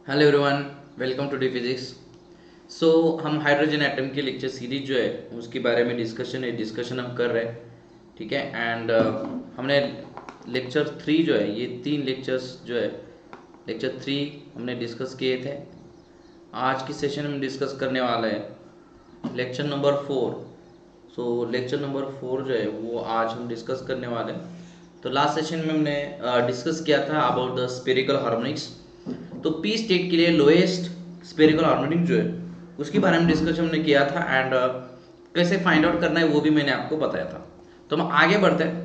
Hello everyone, welcome to D physics. So हम hydrogen atom की lecture series जो है उसके बारे में डिस्कशन हम कर रहे हैं। ठीक है। एंड हमने लेक्चर 3 जो है, ये 3 लेक्चर्स जो है, लेक्चर 3 हमने डिस्कस किए थे। आज की सेशन में डिस्कस करने वाला है लेक्चर नंबर 4। सो लेक्चर नंबर 4 जो है वो आज हम डिस्कस करने वाले हैं। तो लास्ट सेशन में हमने डिस्कस किया था अबाउट द स्फेरिकल हार्मोनिक्स। तो पी स्टेट के लिए लोएस्ट स्फेरिकल हार्मोनिक जो है उसके बारे में डिस्कशन हमने किया था। एंड कैसे फाइंड आउट करना है वो भी मैंने आपको बताया था। तो हम आगे बढ़ते हैं।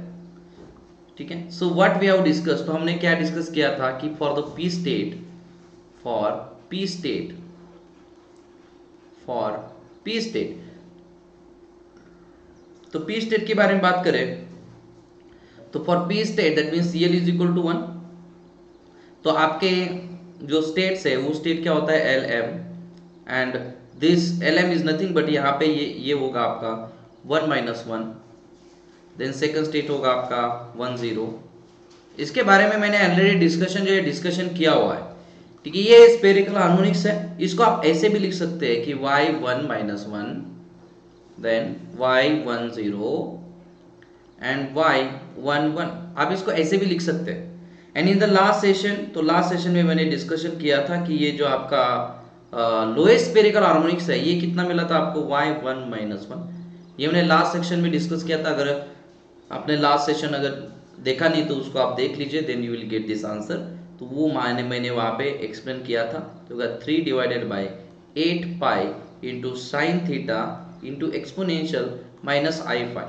ठीक है। So what we have discuss, तो हमने क्या डिस्कस किया था कि for p state for p state तो पी स्टेट के बारे में बात करें तो for p state that means CL is equal to 1। तो आपके जो स्टेट्स है वो स्टेट क्या होता है LM, and this LM is nothing but यहाँ पे ये होगा आपका 1 माइनस 1। देन सेकंड स्टेट होगा आपका 1 0। इसके बारे में मैंने ऑलरेडी डिस्कशन किया हुआ है। ठीक है। ये स्फेरिकल हार्मोनिक्स है। इसको आप ऐसे भी लिख सकते हैं कि y1 minus 1, then y1 0 and y1 1। आप इसको ऐसे भी लिख सकते हैं। And in the last session में मैंने डिस्कशन किया था कि ये जो आपका लोएस्ट स्फेरिकल हार्मोनिक्स है ये कितना मिला था आपको y1 माइनस 1। ये मैंने लास्ट सेक्शन में डिस्कस किया था। अगर आपने लास्ट सेशन अगर देखा नहीं तो उसको आप देख लीजिए, then you will get this answer. तो वो मैंने वहाँ पे एक्सप्लेन किया था। तो 3 divided by 8 pi into sine theta into exponential minus i5।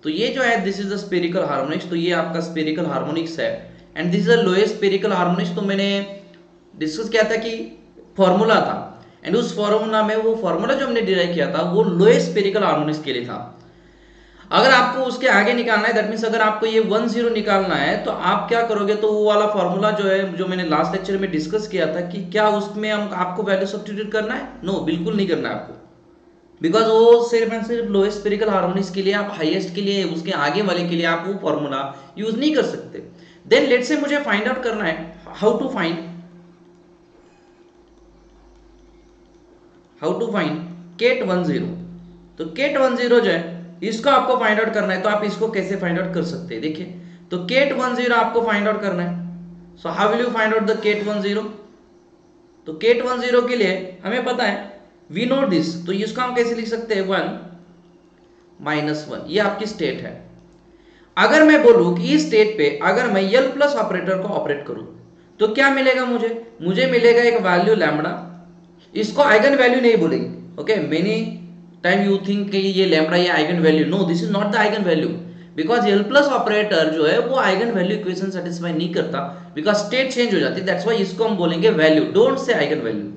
तो ये जो है this is the spherical harmonics. तो ये आपका स्फेरिकल हार्मोनिक्स है and this is the lowest spherical harmonics. तो मैंने डिस्कस किया था कि फॉर्मूला था, एंड उस फॉर्मूला में वो फॉर्मूला जो हमने डिराइव किया था वो लोएस्ट स्फेरिकल हार्मोनिक्स के लिए था। अगर आपको उसके आगे निकालना है, दैट मीन्स अगर आपको ये 1 0 निकालना है तो आप क्या करोगे, तो वो वाला फॉर्मूला जो है जो मैंने लास्ट लेक्चर में डिस्कस किया था कि क्या उसमें हम आपको वैल्यू सब्स्टिट्यूट करना है। नो, बिल्कुल नहीं करना है आपको। बिकॉज वो सिर्फ एंड सिर्फ लोएस्ट स्फेरिकल हार्मोनिक्स के लिए, आप हाईएस्ट के लिए, उसके आगे वाले के लिए आप वो फॉर्मूला यूज नहीं कर सकते। देन लेट से मुझे फाइंड आउट करना है हाउ टू फाइंड केट 1 0। तो केट 1 0 जो है इसको आपको फाइंड आउट करना है। तो आप इसको कैसे फाइंड आउट कर सकते हैं, देखिए। तो केट 1 0 आपको फाइंड आउट करना है। So how will you find out the ket 1 0। तो केट 1 0 के लिए हमें पता है वी नो दिस। तो इसको हम कैसे लिख सकते हैं 1 माइनस 1। ये आपकी स्टेट है। अगर मैं बोलूं कि इस स्टेट पे अगर मैं यल प्लस ऑपरेटर को ऑपरेट करूं तो क्या मिलेगा मुझे मिलेगा एक वैल्यू लैम्बडा। इसको आइगन वैल्यू नहीं बोलेंगे। Okay, many time you think कि ये लैम्बडा ये eigen value. No, this is not the eigen value. Because L plus operator जो है वो आइगन वैल्यू इक्वेशन सेटिस्फाई नहीं करता, बिकॉज स्टेट चेंज हो जाती है। दैट्स व्हाई इसको हम बोलेंगे value, don't say eigen value.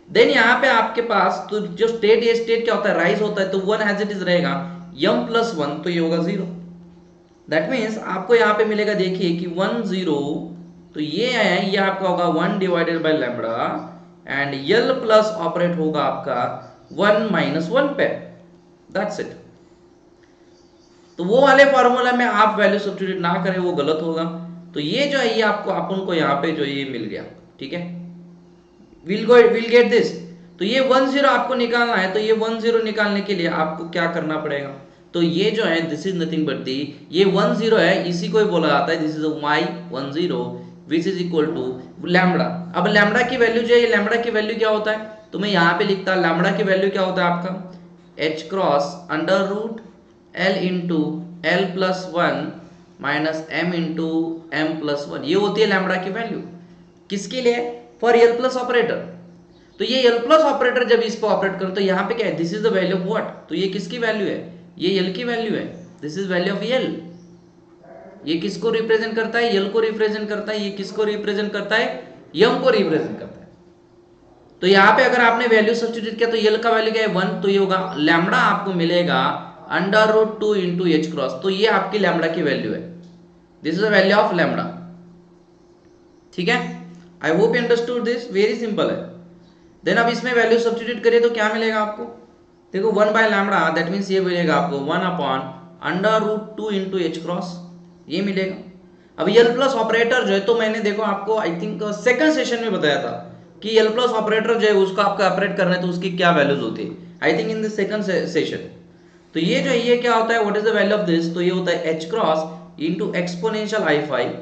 Then यहाँ पे आपके पास तो जो स्टेट, ये स्टेट क्या होता है, राइज होता है। तो 1 एज इट इज रहेगा, m प्लस 1 तो ये होगा 0। दैट मीन्स आपको यहाँ पे मिलेगा, देखिए कि 1 0। तो ये है, ये आपका होगा 1 divided by lambda, and L plus operate होगा आपका 1 माइनस 1 पे। That's it. तो वो वाले फॉर्मूला में आप वैल्यू सब्स्टिट्यूट ना करें, वो गलत होगा। तो ये जो है ये आपको अपन को यहाँ पे जो ये मिल गया। ठीक है, विल गेट दिस। तो ये 1 0 आपको निकालना है। तो ये 1 0 निकालने के लिए आपको क्या करना पड़ेगा, तो ये जो है दिस इज नथिंग बट दी, ये 1 0 है, इसी को ही बोला जाता है this is y1 0 which is equal to lambda. अब लैम्बडा की वैल्यू जो है, लैम्बडा की वैल्यू क्या होता है, तो मैं यहाँ पे लिखता, लैम्बडा की वैल्यू क्या होता है आपका h cross under root l into L plus 1 minus m into M plus 1। ये होती है लैम्बडा की वैल्यू। किसके लिए, फॉर एल प्लस ऑपरेटर। तो ये एल प्लस ऑपरेटर जब इस पर ऑपरेट करो तो यहाँ पे क्या है, this is the value of what. तो ये किसकी वैल्यू है, ये एल की वैल्यू है। This is value of L. ये किसको रिप्रेजेंट करता है, एल को रिप्रेजेंट करता है। ये किसको रिप्रेजेंट करता है, एम को रिप्रेजेंट करता है। तो यहाँ पे अगर आपने वैल्यू सब्स्टिट्यूट किया तो एल का वैल्यू क्या है 1। तो ये होगा लैम्बडा आपको मिलेगा under root 2 into H cross. तो ये आपकी लैम्बडा की वैल्यू है। This is the value of lambda. ठीक है, I hope you understood this, very simple है। देन अब इसमें वैल्यू सब्स्टिट्यूट करिए तो क्या मिलेगा आपको, देखो 1 बाय लैम्बडा, दैट मीन्स ये मिलेगा आपको 1 upon under root 2 into H cross, ये मिलेगा। अब एल प्लस ऑपरेटर जो है, तो मैंने देखो आपको आई थिंक सेकंड सेशन में बताया था, कि एल प्लस ऑपरेटर जो है उसको आपको ऑपरेट करना है तो उसकी क्या वैल्यूज होती है, I think in the second session. तो ये जो ये क्या होता है, what is the value of this, तो ये होता है h cross into exponential i5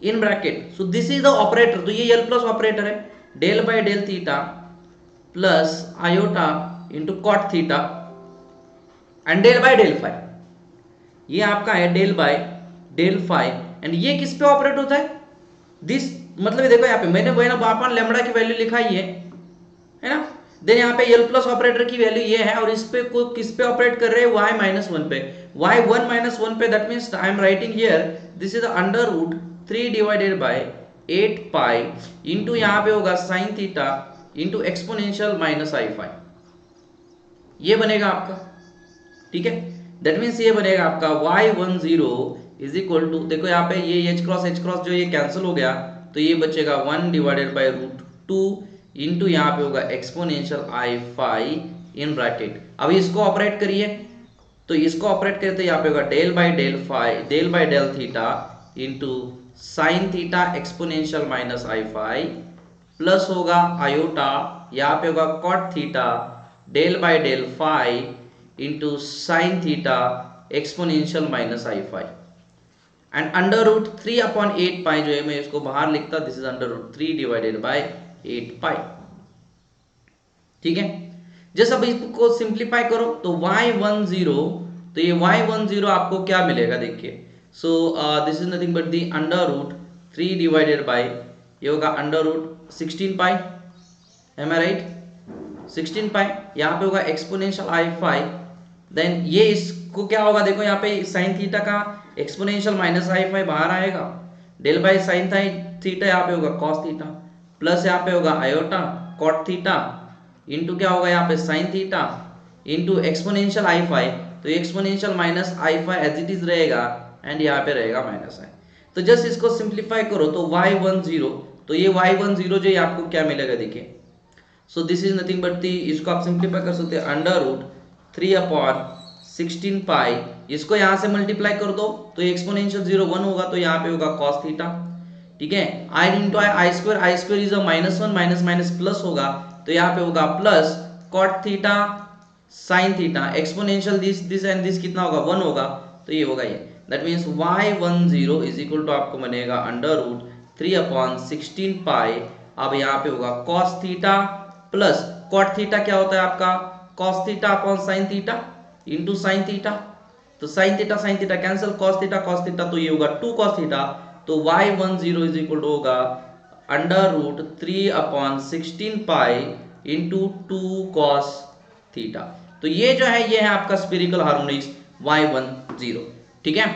in bracket, so this is the operator, तो ये एल प्लस ऑपरेटर है, del by del theta plus iota into cot theta and del by del phi, ये आपका है del by del phi, and ये किस पे operate होता है, दिस मतलब देखो यहाँ पे मैंने वही ना वापन लेमड़ा की वैल्यू लिखा ही है ना, देन यहाँ पे एल प्लस ऑपरेटर की वैल्यू ये है, और इस पे को किस पे ऑपरेट कर रहे हैं, y माइनस वन पे, y1 माइनस वन पे, that means I am writing here this is under root 3 divided by 8 pi into यहाँ पे होगा sine theta into exponential minus i5, ये बनेगा आपका, ठीक है, दैट मीन्स ये बनेगा आपका y10 इज इक्वल टू, देखो यहाँ पे ये h क्रॉस जो ये कैंसिल हो गया, तो ये बचेगा 1 डिवाइडेड बाय रूट 2 इंटू यहाँ पे होगा एक्सपोनेंशियल i5 इन ब्रैकेट। अब इसको ऑपरेट करिए, तो इसको ऑपरेट करिए तो यहाँ पे होगा del by del theta into sine theta exponential minus i5 plus होगा आयोटा, यहाँ पे होगा cot theta del by del five into sine theta exponential minus i5 and under root 3 upon 8 pi, जो है मैं इसको बाहर लिखता, this is under root 3 divided by 8 pi, ठीक है। जैसे अब इसको सिंप्लीफाई करो तो y10, तो ये y10 आपको क्या मिलेगा देखिए, so this is nothing but the under root 3 divided by, ये होगा under root 16 pi, am I right, 16 pi, यहाँ पे होगा एक्सपोनेंशियल i5, देन ये इसको क्या होगा, देखो यहाँ पे साइन थीटा का एक्सपोनेंशियल माइनस i5 बाहर आएगा, डेल बाय साइन थीटा यहाँ पे होगा कॉस थीटा, प्लस यहाँ पे होगा आयोटा कॉट थीटा इंटू क्या होगा यहाँ पे sign theta into exponential i5, तो exponential minus i5 as it is रहेगा एंड यहाँ पे रहेगा माइनस i, तो जस्ट इसको सिंप्लीफाई करो तो y10, तो ये y10 जो ये आपको क्या मिलेगा देखिए, so this is nothing but दी, इसको आप सिंप्लीफाई कर सकते हैं अंडर रूट 3 अपॉन 16 पाई, इसको यहाँ से मल्टीप्लाई कर दो तो एक्सपोनेंशियल 1 होगा, तो यहाँ पे होगा cos थीटा, ठीक है, i into I square is a -1 minus minus plus होगा, तो यहाँ पे होगा plus cot theta sine theta exponential this and this कितना होगा 1 होगा, तो ये होगा ये, that means y10 is equal to आपको बनेगा अंडर रूट 3 अपॉन 16 पाई, अब यहाँ पे होगा cos theta plus cot theta क्या होता है आपका cos theta upon sine theta into sine theta, तो sine theta cancel, cos theta, तो ये होगा 2 cos थीटा, तो y10 इज इक्वल टू होगा under root 3 upon 16 pi into 2 cos theta, तो ये जो है ये है आपका स्फेरिकल हार्मोनिक्स y10, ठीक है,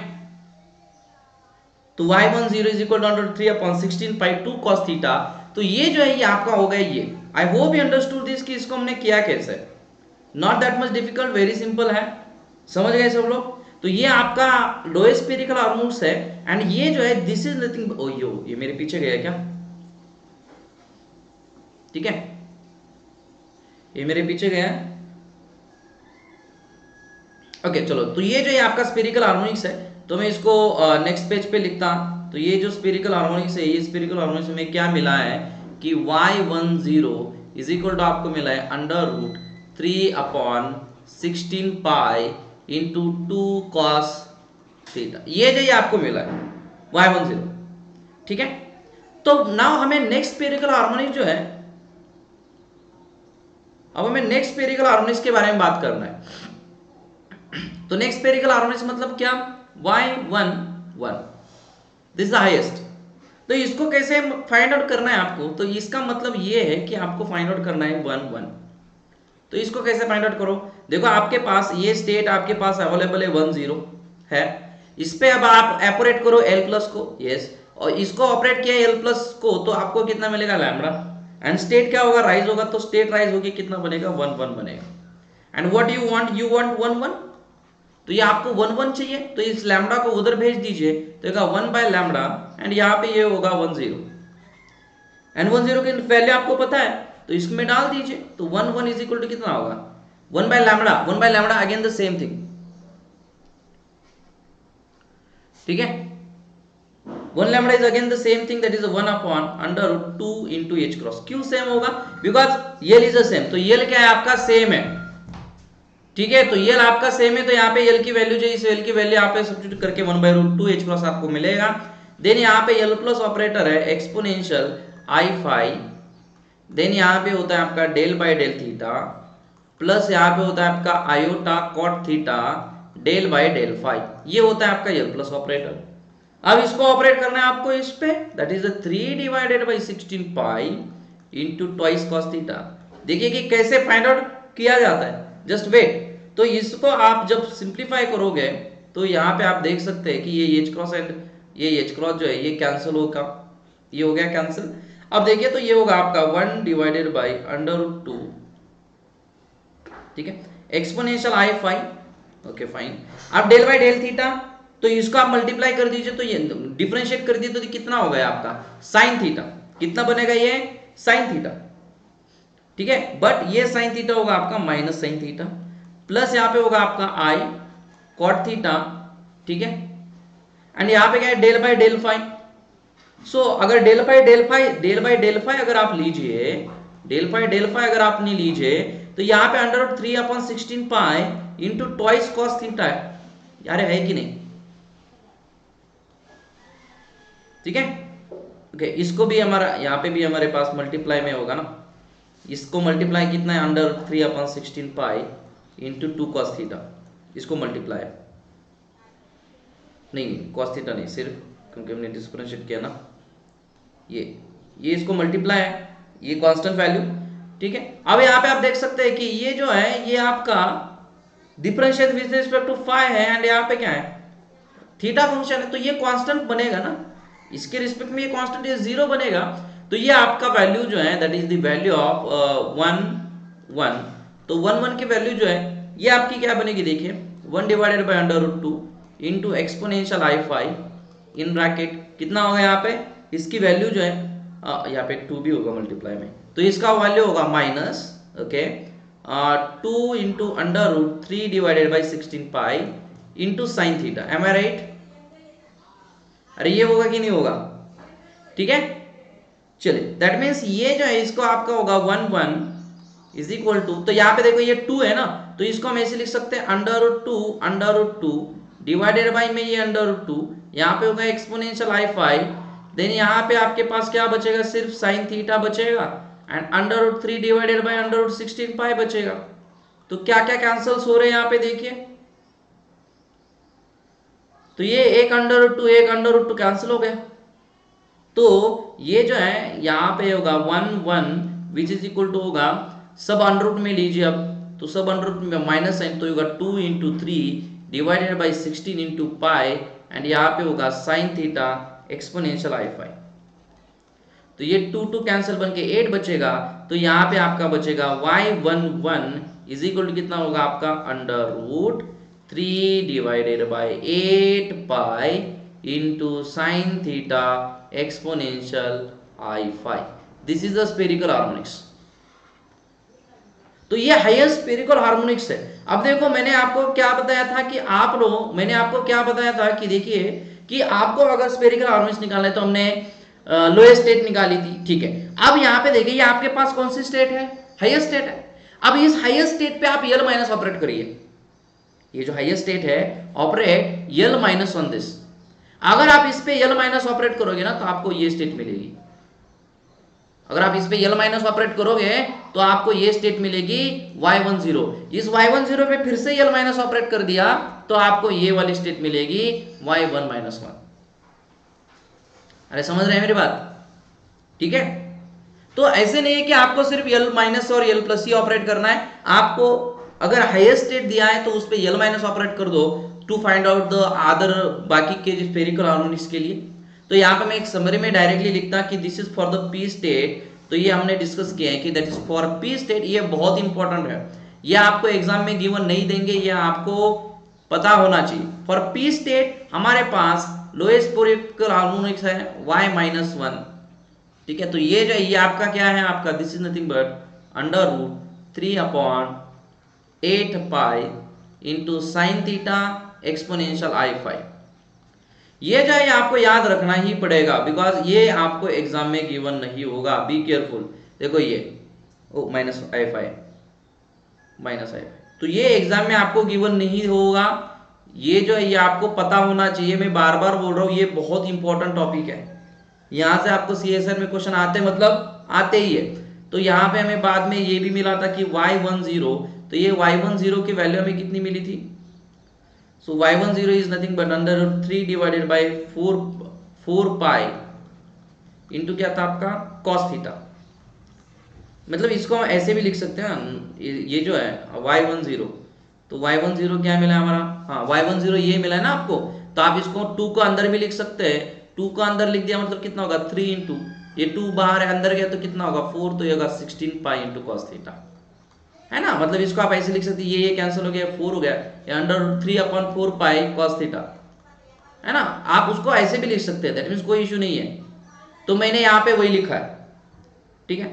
तो y10 is equal to under root 3 upon 16 pi 2 cos theta, तो ये जो है ये आपका हो गया ये, I hope you understood this कि इसको हमने किया कैसे, not that much difficult, very simple है, समझ गए सब लोग। तो ये आपका लोएस्ट स्फेरिकल हार्मोनिक्स है, एंड ये जो है दिस इज नथिंग, ओ यो ये मेरे पीछे गया क्या, ठीक है, ये मेरे पीछे गया, ओके चलो, तो ये जो है आपका स्फेरिकल हार्मोनिक्स है, तो मैं इसको नेक्स्ट पेज पे लिखता, तो ये जो स्फेरिकल हार्मोनिक्स है, ये स्फेरिकल हार्मोनिक्स में क्या मिला है कि y10 इज इक्वल टू आपको मिला है under root 3 upon 16 pi into 2 cos theta, ये जो ये आपको मिला है y10, ठीक है। तो नाउ हमें नेक्स्ट स्फेरिकल हार्मोनिक्स जो है, अब हमें नेक्स्ट स्फेरिकल हार्मोनिक्स के बारे में बात करना है, तो नेक्स्ट स्फेरिकल हार्मोनिक्स मतलब क्या, y11, this is the highest, तो इसको कैसे फाइंड आउट करना है आपको, तो इसका मतलब ये है कि आपको फाइंड आउट करना है 1 1, तो इसको कैसे फाइंड आउट करो, देखो आपके पास ये स्टेट आपके पास अवेलेबल है 10 है, इस पे अब आप ऑपरेट करो L प्लस को, यस, और इसको ऑपरेट किया L प्लस को, तो आपको कितना मिलेगा लैम्बडा, एंड स्टेट क्या होगा, राइज होगा, तो स्टेट राइज होगी कितना बनेगा 1 1 बनेगा, एंड व्हाट यू वांट 1 1, तो ये आपको 1 1 चाहिए, तो इस लैम्बडा को उधर भेज दीजिए, तो ये 1 बाय लैम्बडा, एंड यहाँ पे ये होगा 10, एंड 10 की वैल्यू आपको पता है, तो इसमें डाल दीजिए, तो 1 1 इज इक्वल टू कितना होगा 1 by lambda, again the same thing, ठीक है, 1 lambda is again the same thing, that is 1 upon under root 2 into H cross. क्यों सेम होगा? Because L is a same, तो यल क्या है आपका? सेम है, ठीक है। तो यल आपका सेम है, तो यहाँ पे यल की वैल्यू जो इस यल की वैल्यू यहाँ पे सब्स्टिट्यूट करके 1 बाई रूट 2 एच क्रॉस आपको मिलेगा। देन यहाँ पे यल प्लस ऑपरेटर है एक्सपोनेंशियल आई फाई, देन यहाँ पे होता है आपका del by del theta, plus यहाँ पे होता है आपका iota cot theta del by del phi, ये होता है आपका यल प्लस ऑपरेटर। अब इसको ऑपरेट करना है आपको इस पे, that is 3 divided by 16 pi into twice cos theta. देखिए कि कैसे फाइंड आउट किया जाता है, जस्ट वेट। तो इसको आप जब सिंप्लीफाई करोगे तो यहाँ पे आप देख सकते हैं कि ये एच क्रॉस एंड ये एच क्रॉस जो है ये कैंसिल होगा, ये हो गया कैंसिल। अब देखिए तो ये होगा आपका 1 डिवाइडेड बाई अंडर रूट 2, ठीक है, exponential I five, okay fine. अब डेल बाई डेल थीटा, तो इसको आप मल्टीप्लाई कर दीजिए, तो ये डिफरेंशिएट कर दीजिए, तो कितना हो गया आपका? Sine theta. कितना बनेगा ये? साइन थीटा, ठीक है। बट ये साइन थीटा होगा आपका माइनस साइन थीटा, प्लस यहाँ पे होगा आपका आई कॉट थीटा, ठीक है। एंड यहाँ पे क्या है? Del by del phi. So अगर डेल बाई डेल फाई अगर आप लीजिए, डेल फाई अगर आप नहीं लीजिए, तो यहाँ पे under root 3 upon 16 pi into twice cos theta है, यार है कि नहीं? ठीक है, ओके। इसको भी हमारा यहाँ पे भी हमारे पास मल्टीप्लाई में होगा ना, इसको मल्टीप्लाई कितना है? Under 3 upon 16 pi into 2 cos theta, इसको मल्टीप्लाई नहीं कॉस थीटा नहीं, सिर्फ क्योंकि हमने डिफरेंशिएट किया ना, ये इसको मल्टीप्लाई है, ये कांस्टेंट वैल्यू, ठीक है। अब यहाँ पे आप देख सकते हैं कि ये जो है ये आपका differentiate with respect to phi है, एंड यहाँ पे क्या है? थीटा फंक्शन है, तो ये कांस्टेंट बनेगा ना, इसके रिस्पेक्ट में ये कांस्टेंट ये 0 बनेगा। तो ये आपका वैल्यू जो है that is the value of 1 1, तो 1 1 की वैल्यू जो है ये आपकी क्या बनेगी? देखिए 1 divided by under root 2 into exponential I five in bracket कितना होगा यहाँ पे? इसकी वैल्यू जो है यहाँ पे 2 भी होगा मल्टीप्लाई में, तो इसका वैल्यू होगा minus, okay, 2 into under root 3 divided by 16 pi into sine theta. Am I right? अरे ये होगा कि नहीं होगा? ठीक है, चलिए दैट मीन्स ये जो है इसको आपका होगा 1 1 इज इक्वल टू, तो यहाँ पे देखो ये 2 है ना, तो इसको हम ऐसे लिख सकते हैं अंडर रूट 2 डिवाइडेड बाई में ये अंडर रूट 2, यहाँ पे होगा एक्सपोनेंशियल आई फाइव, देन यहाँ पे आपके पास क्या बचेगा? सिर्फ साइन थीटा बचेगा, and under root 3 divided by under root 16 pi बचेगा। तो क्या क्या कैंसिल्स हो रहे हैं यहाँ पे देखिए, तो ये एक अंडर रूट 2 कैंसिल हो गया, तो ये जो है यहाँ पे होगा 1 1 विच इज इक्वल टू होगा सब अंडर रूट में लीजिए अब, तो सब अंडर रूट में माइनस साइन, तो होगा 2 into 3 divided by 16 into pi, and यहाँ पे होगा sine theta exponential I five. तो ये 2 2 कैंसिल बन के 8 बचेगा, तो यहाँ पे आपका बचेगा y11 इज इक्वल टू कितना होगा आपका? Under root 3 divided by 8 pi into sine theta exponential I five. This is the spherical harmonics. तो ये हाईएस्ट स्फेरिकल हार्मोनिक्स है। अब देखो मैंने आपको क्या बताया था कि मैंने आपको क्या बताया था कि देखिए कि आपको अगर स्फेरिकल हार्मोनिक्स निकालना है तो हमने लोएस्ट स्टेट निकाली थी, ठीक है। अब यहाँ पे देखिए ये आपके पास कौन सी स्टेट है? हाईएस्ट स्टेट है। अब इस हाईएस्ट स्टेट पे आप यल माइनस ऑपरेट करिए, ये जो हाईएस्ट स्टेट है operate L minus on this. अगर आप इस पे यल माइनस ऑपरेट करोगे ना तो आपको ये स्टेट मिलेगी। अगर आप इस पे यल माइनस ऑपरेट करोगे तो आपको ये स्टेट मिलेगी y10। इस y10 पे फिर से यल माइनस ऑपरेट कर दिया तो आपको ये वाली स्टेट मिलेगी y1 माइनस 1। अरे समझ रहे हैं मेरी बात? ठीक है, तो ऐसे नहीं है कि आपको सिर्फ यल माइनस और यल प्लस ही ऑपरेट करना है। आपको अगर हाईएस्ट स्टेट दिया है तो उस पे यल माइनस ऑपरेट कर दो to find out the other बाकी के स्फेरिकल हार्मोनिक्स के लिए। तो यहाँ पे मैं एक समरी में डायरेक्टली लिखता कि this is for the P state. तो ये हमने डिस्कस किया है कि that is for p state. ये बहुत इंपॉर्टेंट है, ये आपको एग्जाम में गिवन नहीं देंगे, ये आपको पता होना चाहिए। फॉर पी स्टेट हमारे पास लोएस्ट स्फेरिकल हार्मोनिक्स है y-1, ठीक है। तो ये जो ये आपका क्या है? आपका this is nothing but under root 3 upon 8 pi into sine theta exponential I five. ये जो है आपको याद रखना ही पड़ेगा, बिकॉज ये आपको एग्जाम में गिवन नहीं होगा, बी केयरफुल। देखो ये ओ माइनस आई फाइव, तो ये एग्जाम में आपको गिवन नहीं होगा। ये जो है ये आपको पता होना चाहिए, मैं बार बार बोल रहा हूँ, ये बहुत इंपॉर्टेंट टॉपिक है। यहाँ से आपको CSR में क्वेश्चन आते मतलब आते ही है। तो यहाँ पे हमें बाद में ये भी मिला था कि y10, तो ये y10 की वैल्यू हमें कितनी मिली थी? सो y10 is nothing but under 3 divided by 4 pi into क्या था आपका cos थीटा। मतलब इसको हम ऐसे भी लिख सकते हैं, ये जो है y10, तो y10 क्या मिला हमारा, हाँ y10 ये मिला है ना आपको, तो आप इसको 2 को अंदर भी लिख सकते हैं। 2 को अंदर लिख दिया मतलब कितना होगा 3 इंटू, ये 2 बाहर है अंदर गया तो कितना होगा 4, तो ये होगा 16 पाई इंटू कॉस थीटा, है ना। मतलब इसको आप ऐसे लिख सकते हैं, ये कैंसिल हो गया 4 हो गया, ये अंडर 3/4 पाई कॉस थीटा, है ना। आप उसको ऐसे भी लिख सकते हैं, दैट मीन्स कोई इशू नहीं है। तो मैंने यहाँ पे वही लिखा है, ठीक है।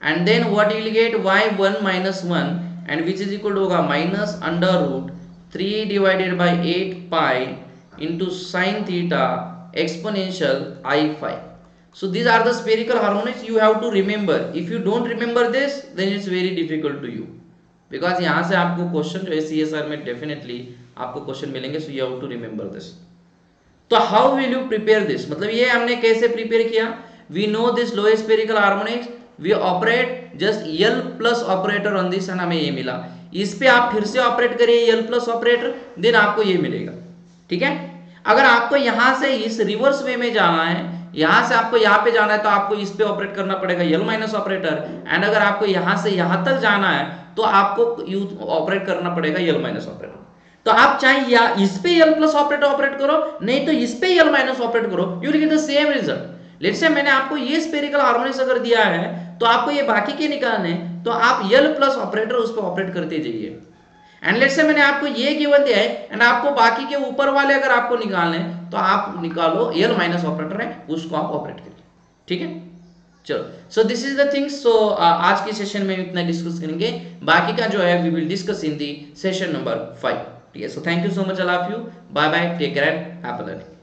And then what you will get y1 minus 1 and which is equal to होगा minus under root 3 divided by 8 pi into sine theta exponential i5. So these are the spherical harmonics you have to remember. If you don't remember this, then it's very difficult to you, because यहाँ से आपको question जो है CSR में definitely आपको question मिलेंगे, so you have to remember this. तो how will you prepare this? मतलब ये हमने कैसे प्रिपेयर किया? We know this low spherical harmonics. We operate just L plus operator on this, and हमें ये मिला। इस पे आप फिर से ऑपरेट करिए L plus operator, देन आपको ये मिलेगा, ठीक है। अगर आपको यहां से इस रिवर्स वे में जाना है, यहां से आपको यहां पे जाना है, तो आपको इस पे ऑपरेट करना पड़ेगा L माइनस ऑपरेटर, एंड अगर आपको यहां से यहां तक जाना है तो आपको ऑपरेट करना पड़ेगा L माइनस ऑपरेटर। तो आप चाहे या इस पे L प्लस ऑपरेटर ऑपरेट करो, नहीं तो इस पे L माइनस ऑपरेट करो, you will get the same result. Let's say मैंने आपको ये स्फेरिकल हार्मोनिक्स अगर दिया है तो आपको ये बाकी के निकालने, तो आप L प्लस ऑपरेटर उस पर ऑपरेट करते जाइए। एंड लेट्स से मैंने आपको ये गिवन दिया है एंड आपको बाकी के ऊपर वाले अगर आपको निकालने, तो आप निकालो L माइनस ऑपरेटर है, उसको आप ऑपरेट करिए, ठीक है। चलो, so this is the things. So आज की सेशन में इतना डिस्कस करेंगे, बाकी का जो है we will discuss in the session number 5, ठीक है। So thank you so much all of you, bye bye, take care and happy learning.